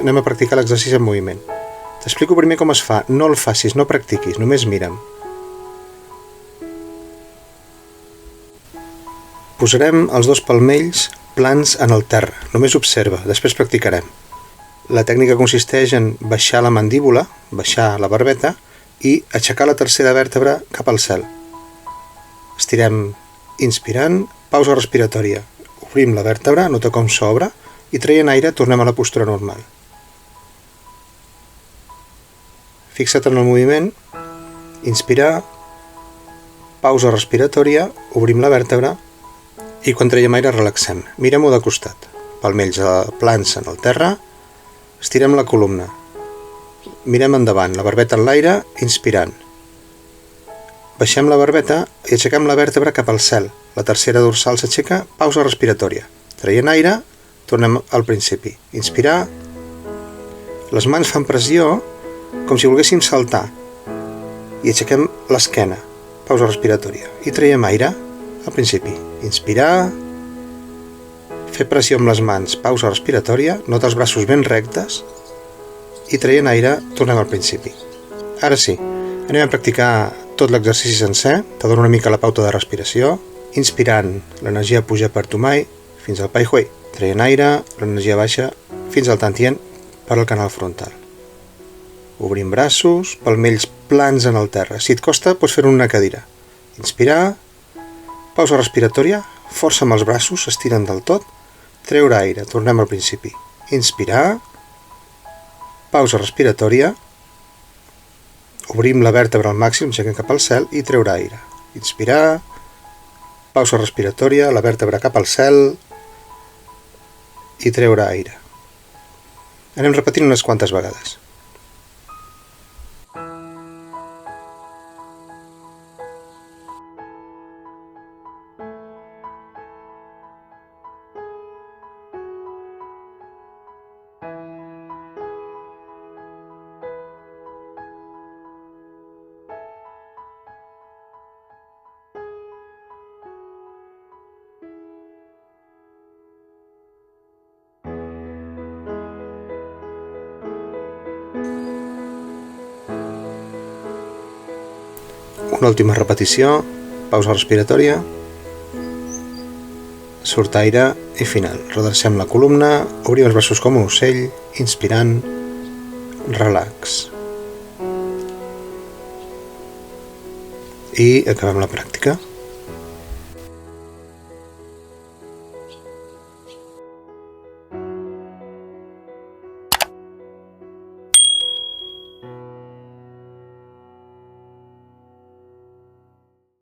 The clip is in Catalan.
Anem a practicar l'exercici en moviment. T'explico primer com es fa. No el facis, no practiquis, només mira'm. Posarem els dos palmells plans en el terra. Només observa, després practicarem. La tècnica consisteix en baixar la mandíbula, baixar la barbeta i aixecar la tercera vèrtebra cap al cel. Estirem inspirant, pausa respiratòria. Obrim la vèrtebra, nota com s'obre, i traient aire tornem a la postura normal. Fixa't en el moviment, inspirar, pausa respiratòria, obrim la vèrtebra i quan traiem aire relaxem. Mirem-ho de costat. Palmells plans en el terra, estirem la columna. Mirem endavant, la barbeta en l'aire, inspirant. Baixem la barbeta i aixequem la vèrtebra cap al cel. La tercera dorsal s'aixeca, pausa respiratòria. Traient aire, tornem al principi. Inspirar. Les mans fan pressió com si volguéssim saltar. I aixequem l'esquena, pausa respiratòria. I traiem aire al principi. Inspirar. Fer pressió amb les mans, pausa respiratòria. Nota els braços ben rectes. I traient aire, tornem al principi. Ara sí, anem a practicar tot l'exercici sencer. Te dono una mica la pauta de respiració. Inspirant, l'energia puja per Tumai fins al Pai Hui. Traient aire, l'energia baixa fins al Tantien per al canal frontal. Obrim braços, palmells plans en el terra. Si et costa, pots fer-ho en una cadira. Inspirar, pausa respiratòria, força amb els braços, s'estiren del tot, treure aire, tornem al principi. Inspirar, pausa respiratòria, obrim la vèrtebra al màxim, aixequem cap al cel i treure aire. Inspirar, pausa respiratòria, la vèrtebra cap al cel i treure aire. Anem repetint unes quantes vegades. Una última repetició, pausa respiratòria, surt aire i final. Redrecem la columna, obrim els braços com un ocell, inspirant, relax. I acabem la pràctica.